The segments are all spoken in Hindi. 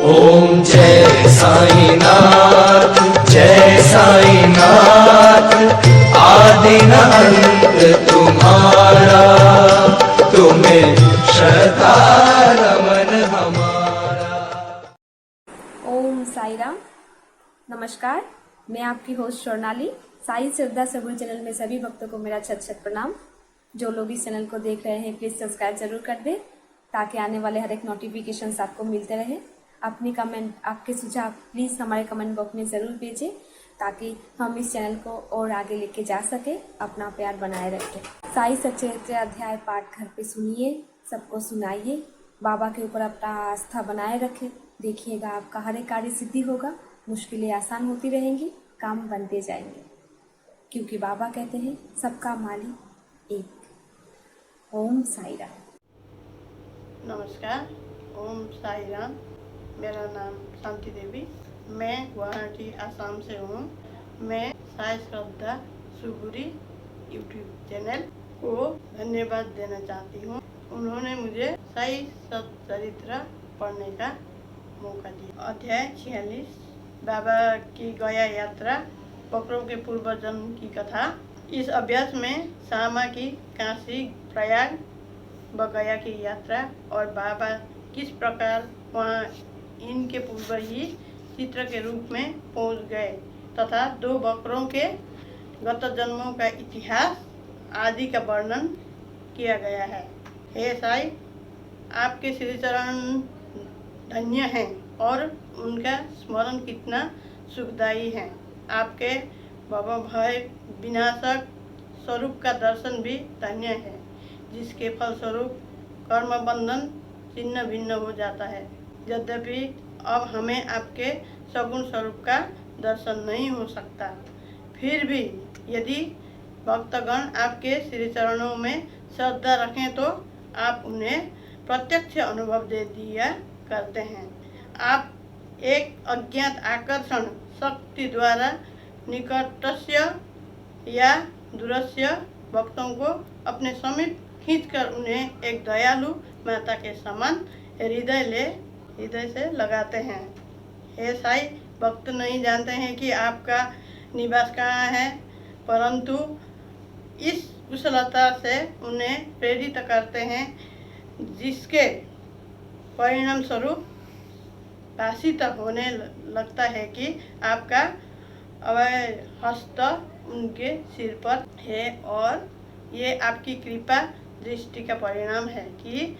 ओम जय साईनाथ, जय साईनाथ। आदि न अंत तुम्हारा, तुम्हें श्रद्धा नमन हमारा। ओम साई राम। नमस्कार, मैं आपकी होस्ट स्वर्णाली। साई श्रद्धा सबूर चैनल में सभी भक्तों को मेरा छत छत प्रणाम। जो लोग इस चैनल को देख रहे हैं प्लीज़ सब्सक्राइब जरूर कर दें, ताकि आने वाले हर एक नोटिफिकेशंस आपको मिलते रहे। अपनी कमेंट, आपके सुझाव प्लीज़ हमारे कमेंट बॉक्स में ज़रूर भेजें, ताकि हम इस चैनल को और आगे लेके जा सके, अपना प्यार बनाए रखें। साई सचरित्र अध्याय पाठ घर पे सुनिए, सबको सुनाइए, बाबा के ऊपर अपना आस्था बनाए रखें। देखिएगा आपका हर एक कार्य सिद्धि होगा, मुश्किलें आसान होती रहेंगी, काम बनते जाएंगे, क्योंकि बाबा कहते हैं सबका मालिक एक। ओम साई राम। नमस्कार, ओम साई राम। मेरा नाम शांति देवी, मैं गुवाहाटी आसाम से हूँ। मैं साई श्रद्धा सुबुरी यूट्यूब चैनल को धन्यवाद देना चाहती हूँ। उन्होंने मुझे साई सच्चरित्र पढ़ने का मौका दिया। अध्याय 46, बाबा की गया यात्रा, बकरों के पूर्व जन्म की कथा। इस अभ्यास में सामा की काशी, प्रयाग व गया की यात्रा और बाबा किस प्रकार वहाँ इनके पूर्व ही चित्र के रूप में पहुँच गए तथा 2 बकरों के गत जन्मों का इतिहास आदि का वर्णन किया गया है। हे साई, आपके श्री चरण धन्य हैं और उनका स्मरण कितना सुखदायी है। आपके भव भय विनाशक स्वरूप का दर्शन भी धन्य है, जिसके फलस्वरूप कर्म बंधन छिन्न भिन्न हो जाता है। यद्यपि अब हमें आपके सगुण स्वरूप का दर्शन नहीं हो सकता, फिर भी यदि भक्तगण आपके श्री चरणों में श्रद्धा रखें तो आप उन्हें प्रत्यक्ष अनुभव दे दिया करते हैं। आप एक अज्ञात आकर्षण शक्ति द्वारा निकटस्य या दूरस्य भक्तों को अपने समीप खींचकर उन्हें एक दयालु माता के समान हृदय से लगाते हैं। हे साई, भक्त नहीं जानते हैं कि आपका निवास कहाँ है, परंतु इस कुशलता से उन्हें प्रेरित करते हैं, जिसके परिणाम स्वरूप भाषित होने लगता है कि आपका अभय हस्त उनके सिर पर है और ये आपकी कृपा दृष्टि का परिणाम है कि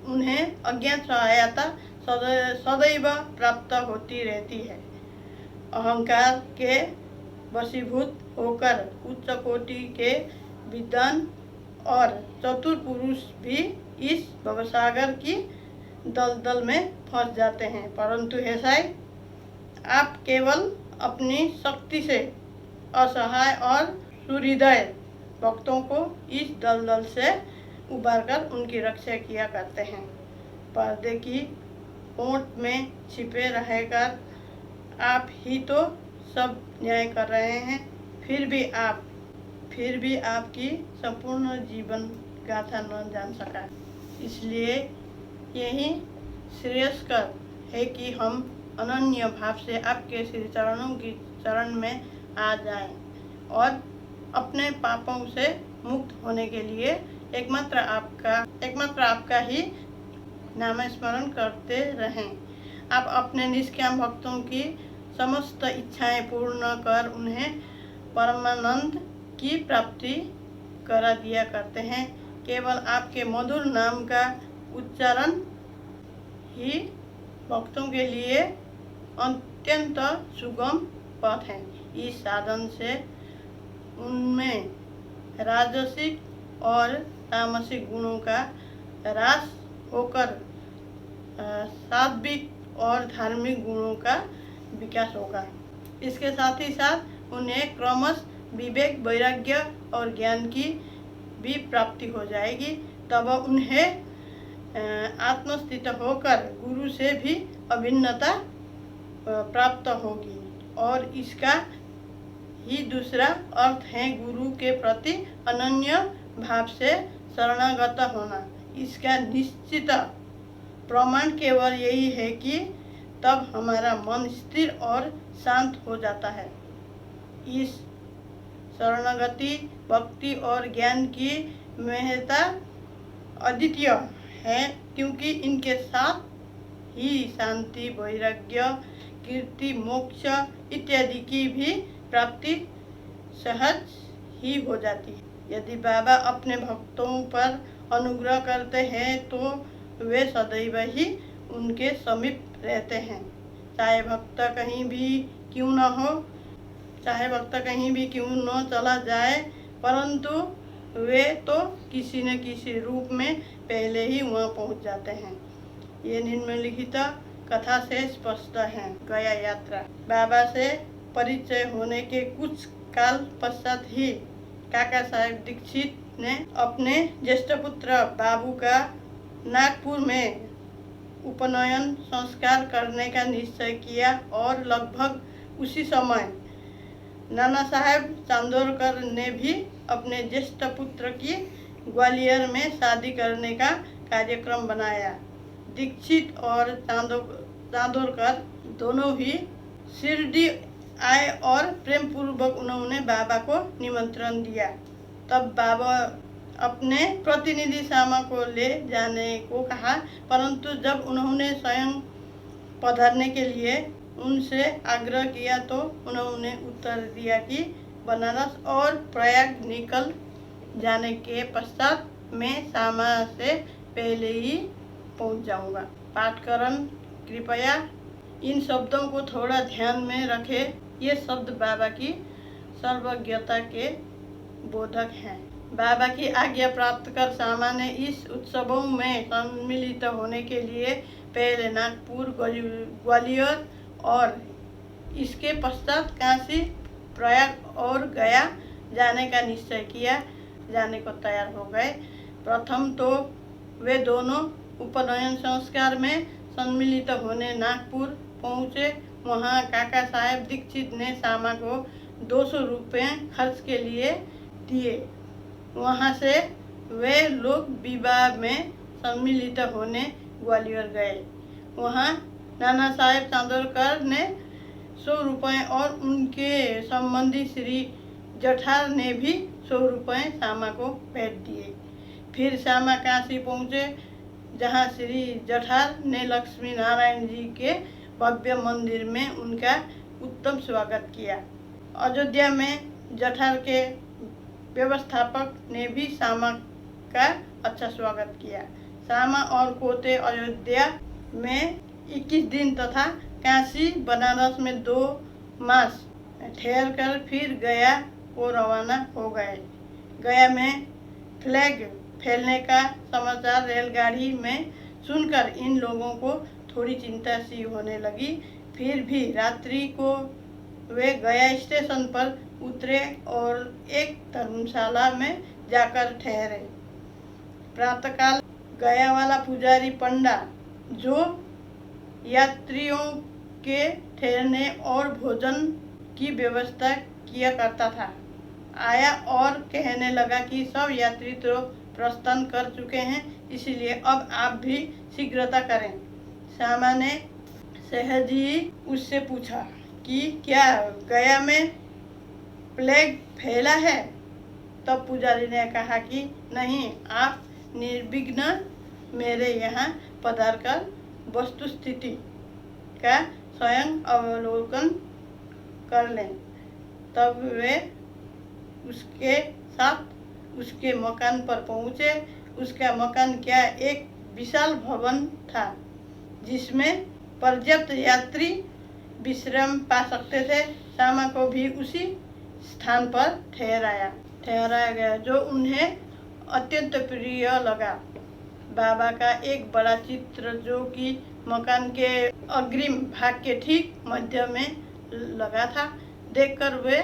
उन्हें अज्ञात सहायता सदैव प्राप्त होती रहती है। अहंकार के वशीभूत होकर उच्च कोटि के विद्वान और चतुर पुरुष भी इस भवसागर की दलदल में फंस जाते हैं, परंतु हे साई, आप केवल अपनी शक्ति से असहाय और सुहृदय भक्तों को इस दलदल से उबारकर उनकी रक्षा किया करते हैं। पर्दे की ओट में छिपे रहकर आप ही तो सब न्याय कर रहे हैं, फिर भी आपकी संपूर्ण जीवन गाथा न जान सका। इसलिए यही श्रेयस्कर है कि हम अनन्य भाव से आपके श्री चरणों की चरण में आ जाएं और अपने पापों से मुक्त होने के लिए एकमात्र आपका ही नाम स्मरण करते रहें। आप अपने निष्काम भक्तों की समस्त इच्छाएं पूर्ण कर उन्हें परमानंद की प्राप्ति करा दिया करते हैं। केवल आपके मधुर नाम का उच्चारण ही भक्तों के लिए अत्यंत सुगम पथ है। इस साधन से उनमें राजसिक और तामसिक गुणों का ह्रास होकर सात्विक और धार्मिक गुणों का विकास होगा। इसके साथ ही साथ उन्हें क्रमश विवेक, वैराग्य और ज्ञान की भी प्राप्ति हो जाएगी। तब उन्हें आत्मस्थित होकर गुरु से भी अभिन्नता प्राप्त होगी और इसका ही दूसरा अर्थ है गुरु के प्रति अनन्य भाव से शरणागत होना। इसका निश्चित प्रमाण केवल यही है कि तब हमारा मन स्थिर और शांत हो जाता है। इस शरणागति, भक्ति और ज्ञान की महत्ता अद्वितीय है, क्योंकि इनके साथ ही शांति, वैराग्य, कीर्ति, मोक्ष इत्यादि की भी प्राप्ति सहज ही हो जाती है। यदि बाबा अपने भक्तों पर अनुग्रह करते हैं तो वे सदैव ही उनके समीप रहते हैं। चाहे भक्त कहीं भी क्यों न हो, चाहे भक्त कहीं भी क्यों न चला जाए, परंतु वे तो किसी न किसी रूप में पहले ही वहाँ पहुँच जाते हैं। ये निम्नलिखित कथा से स्पष्ट है। गया यात्रा। बाबा से परिचय होने के कुछ काल पश्चात ही काका साहेब दीक्षित ने अपने ज्येष्ठ पुत्र बाबू का नागपुर में उपनयन संस्कार करने का निश्चय किया और लगभग उसी समय नाना साहेब चांदोरकर ने भी अपने ज्येष्ठ पुत्र की ग्वालियर में शादी करने का कार्यक्रम बनाया। दीक्षित और चांदोरकर दोनों ही शिरडी आए और प्रेम पूर्वक उन्होंने बाबा को निमंत्रण दिया। तब बाबा अपने प्रतिनिधि सामा को ले जाने को कहा, परंतु जब उन्होंने स्वयं पधारने के लिए उनसे आग्रह किया तो उन्होंने उत्तर दिया कि बनारस और प्रयाग निकल जाने के पश्चात मैं सामा से पहले ही पहुंच जाऊंगा। पाठकरण कृपया इन शब्दों को थोड़ा ध्यान में रखें। ये शब्द बाबा की सर्वज्ञता के बोधक हैं। बाबा की आज्ञा प्राप्त कर सामा ने इस उत्सवों में सम्मिलित होने के लिए पहले नागपुर, ग्वालियर और इसके पश्चात काशी, प्रयाग और गया जाने का निश्चय किया। जाने को तैयार हो गए। प्रथम तो वे दोनों उपनयन संस्कार में सम्मिलित होने नागपुर पहुँचे। वहाँ काका साहेब दीक्षित ने सामा को 200 रुपये खर्च के लिए दिए। वहाँ से वे लोग विवाह में सम्मिलित होने ग्वालियर गए। वहाँ नाना साहेब चांदोरकर ने 100 रुपये और उनके संबंधी श्री जठार ने भी 100 रुपये सामा को भेंट दिए। फिर सामा काशी पहुँचे, जहाँ श्री जठार ने लक्ष्मी नारायण जी के भव्य मंदिर में उनका उत्तम स्वागत किया। अयोध्या में जठार के व्यवस्थापक ने भी सामा का अच्छा स्वागत किया। सामा और पोते अयोध्या में 21 दिन तथा काशी, बनारस में 2 मास ठहर कर फिर गया को रवाना हो गए। गया में फ्लैग फैलने का समाचार रेलगाड़ी में सुनकर इन लोगों को थोड़ी चिंता सी होने लगी। फिर भी रात्रि को वे गया स्टेशन पर उतरे और एक धर्मशाला में जाकर ठहरे। प्रातःकाल गया वाला पुजारी पंडा, जो यात्रियों के ठहरने और भोजन की व्यवस्था किया करता था, आया और कहने लगा कि सब यात्री तो प्रस्थान कर चुके हैं, इसलिए अब आप भी शीघ्रता करें। सामा ने सहज ही उससे पूछा कि क्या गया में प्लेग फैला है? तब पुजारी ने कहा कि नहीं, आप निर्विघ्न मेरे यहाँ पधार कर वस्तु स्थिति का स्वयं अवलोकन कर लें। तब वे उसके साथ उसके मकान पर पहुँचे। उसका मकान क्या एक विशाल भवन था, जिसमें पर्याप्त यात्री विश्राम पा सकते थे। सामा को भी उसी स्थान पर ठहराया गया, जो उन्हें अत्यंत प्रिय लगा। बाबा का एक बड़ा चित्र, जो कि मकान के अग्रिम भाग के ठीक मध्य में लगा था, देखकर वे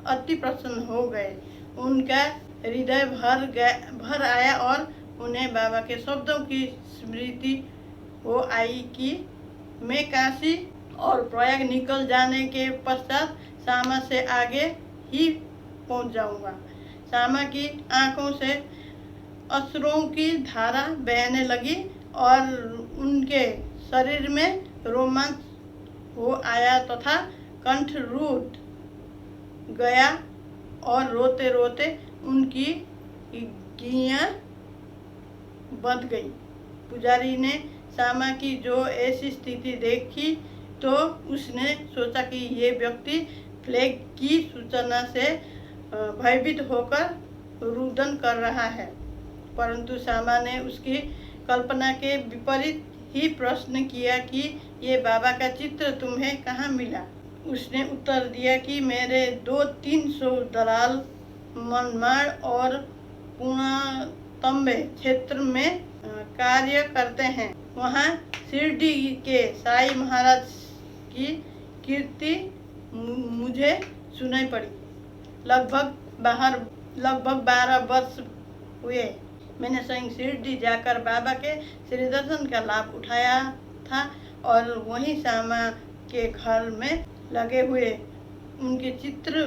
अति प्रसन्न हो गए। उनका हृदय भर आया और उन्हें बाबा के शब्दों की स्मृति हो आई कि मैं काशी और प्रयाग निकल जाने के पश्चात सामा से आगे ही पहुंच जाऊंगा। सामा की आंखों से अश्रुओं की धारा बहने लगी और उनके शरीर में रोमांच हो आया तथा कंठ रूठ गया और रोते रोते उनकी गियां बंध गई। पुजारी ने श्यामा की जो ऐसी स्थिति देखी तो उसने सोचा कि ये व्यक्ति प्लेग की सूचना से भयभीत होकर रुदन कर रहा है, परंतु श्यामा ने उसकी कल्पना के विपरीत ही प्रश्न किया कि ये बाबा का चित्र तुम्हें कहाँ मिला। उसने उत्तर दिया कि मेरे 200-300 दलाल मनमाड़ और पुणातंबे क्षेत्र में कार्य करते हैं। वहाँ शिरडी के साई महाराज की कीर्ति मुझे सुनाई पड़ी। लगभग 12 वर्ष हुए मैंने स्वयं शिरडी जाकर बाबा के श्री दर्शन का लाभ उठाया था और वहीं श्यामा के घर में लगे हुए उनके चित्र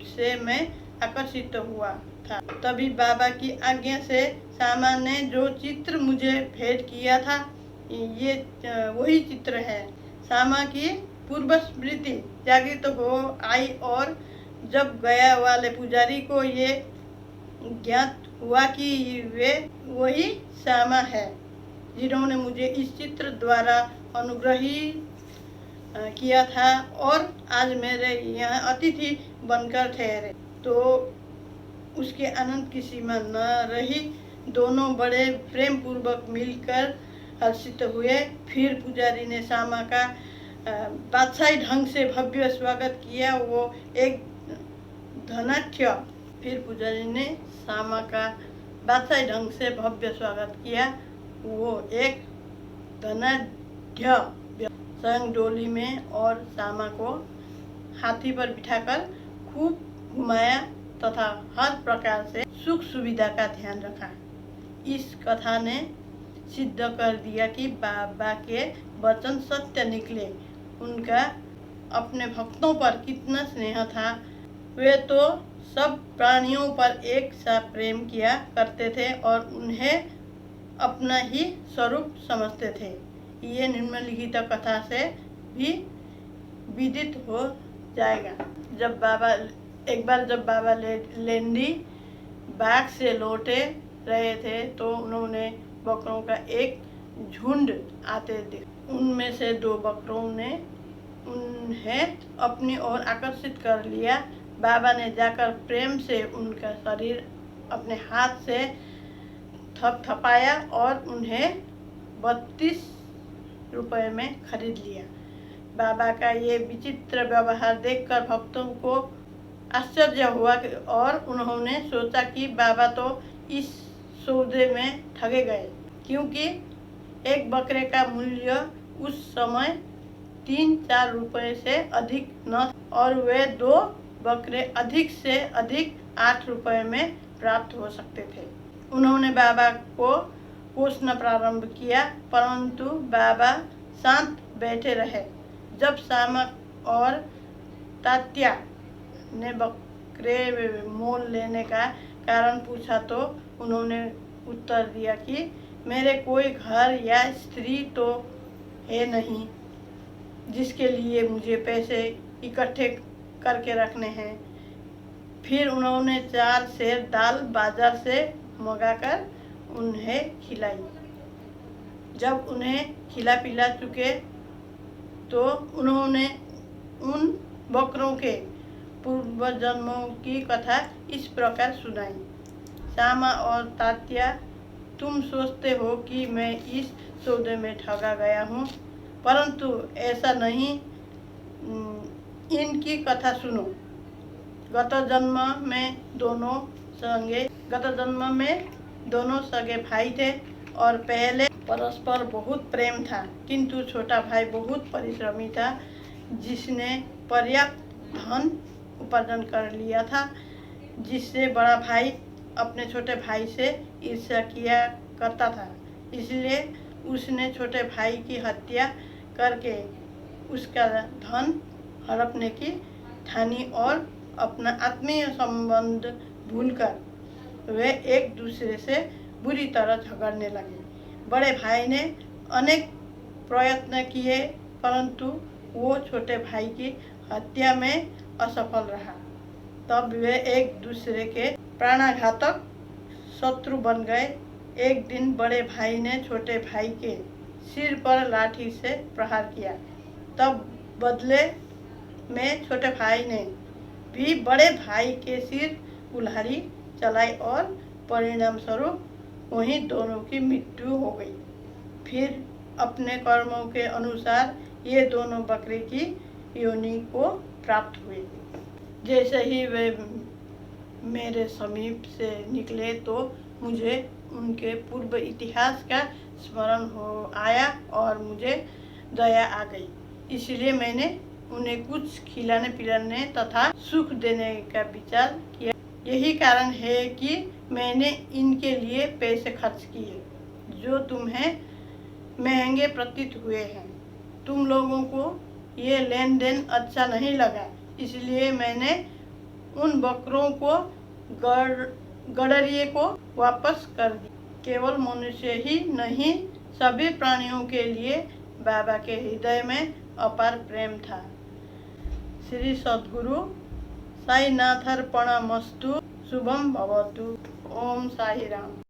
से मैं आकर्षित हुआ था। तभी बाबा की आज्ञा से श्यामा ने जो चित्र मुझे भेंट किया था ये वही चित्र है। श्यामा की पूर्व स्मृति जागृत हो आई और जब गया वाले पुजारी को ये ज्ञात हुआ कि वे वही श्यामा है जिन्होंने मुझे इस चित्र द्वारा अनुग्रहित किया था और आज मेरे यहाँ अतिथि बनकर ठहरे, तो उसके आनंद की सीमा न रही। दोनों बड़े प्रेम पूर्वक मिलकर हर्षित हुए। फिर पुजारी ने श्यामा का बादशाही ढंग से भव्य स्वागत किया। वो एक धनाढ्य फिर पुजारी ने श्यामा का बादशाही ढंग से भव्य स्वागत किया। वो एक धनाढ्य स्वयं डोली में और श्यामा को हाथी पर बिठाकर खूब घुमाया तथा हर प्रकार से सुख सुविधा का ध्यान रखा। इस कथा ने सिद्ध कर दिया कि बाबा के वचन सत्य निकले। उनका अपने भक्तों पर कितना स्नेह था। वे तो सब प्राणियों पर एक सा प्रेम किया करते थे और उन्हें अपना ही स्वरूप समझते थे। ये निम्नलिखित कथा से भी विदित हो जाएगा। एक बार जब बाबा लेंडी बाग से लौटे रहे थे तो उन्होंने बकरों का एक झुंड आते देखा। उनमें से 2 बकरों ने उन्हें अपनी ओर आकर्षित कर लिया। बाबा ने जाकर प्रेम से उनका शरीर अपने हाथ से थपथपाया और उन्हें 32 रुपए में खरीद लिया। बाबा का ये विचित्र व्यवहार देखकर भक्तों को आश्चर्य हुआ और उन्होंने सोचा कि बाबा तो इस सौदे में ठगे गए, क्योंकि एक बकरे का मूल्य उस समय 3-4 रुपए से अधिक न और वे 2 बकरे अधिक से अधिक 8 रुपए में प्राप्त हो सकते थे। उन्होंने बाबा को कोसना प्रारंभ किया, परंतु बाबा शांत बैठे रहे। जब श्यामा और तात्या ने बकरे मोल लेने का कारण पूछा तो उन्होंने उत्तर दिया कि मेरे कोई घर या स्त्री तो है नहीं जिसके लिए मुझे पैसे इकट्ठे करके रखने हैं। फिर उन्होंने 4 सेर दाल बाजार से मंगाकर उन्हें खिलाई। जब उन्हें खिला पिला चुके तो उन्होंने उन बकरों के पूर्व जन्मों की कथा इस प्रकार सुनाई। श्यामा और तात्या, तुम सोचते हो कि मैं इस सौदे में ठगा गया हूँ, परंतु ऐसा नहीं। इनकी कथा सुनो। गत जन्म में दोनों सगे भाई थे और पहले परस्पर बहुत प्रेम था, किंतु छोटा भाई बहुत परिश्रमी था, जिसने पर्याप्त धन उपार्जन कर लिया था, जिससे बड़ा भाई अपने छोटे भाई से ईर्ष्या किया करता था। इसलिए उसने छोटे भाई की हत्या करके उसका धन हड़पने की ठानी और अपना आत्मीय संबंध भूलकर वे एक दूसरे से बुरी तरह झगड़ने लगे। बड़े भाई ने अनेक प्रयत्न किए, परंतु वो छोटे भाई की हत्या में असफल रहा। तब वे एक दूसरे के प्राणघातक शत्रु बन गए। एक दिन बड़े भाई ने छोटे भाई के सिर पर लाठी से प्रहार किया। तब बदले में छोटे भाई ने भी बड़े भाई के सिर कुल्हाड़ी चलाई और परिणाम स्वरूप वहीं दोनों की मृत्यु हो गई। फिर अपने कर्मों के अनुसार ये दोनों बकरे की योनि को प्राप्त हुए। जैसे ही वे मेरे समीप से निकले तो मुझे उनके पूर्व इतिहास का स्मरण हो आया और मुझे दया आ गई। इसलिए मैंने उन्हें कुछ खिलाने पिलाने तथा सुख देने का विचार किया। यही कारण है कि मैंने इनके लिए पैसे खर्च किए जो तुम्हें महंगे प्रतीत हुए हैं। तुम लोगों को ये लेन देन अच्छा नहीं लगा, इसलिए मैंने उन बकरों को गड़रिए को वापस कर दिया। केवल मनुष्य ही नहीं, सभी प्राणियों के लिए बाबा के हृदय में अपार प्रेम था। श्री सद्गुरु साईनाथार्पणमस्तु। शुभम भवतु। ओम साई राम।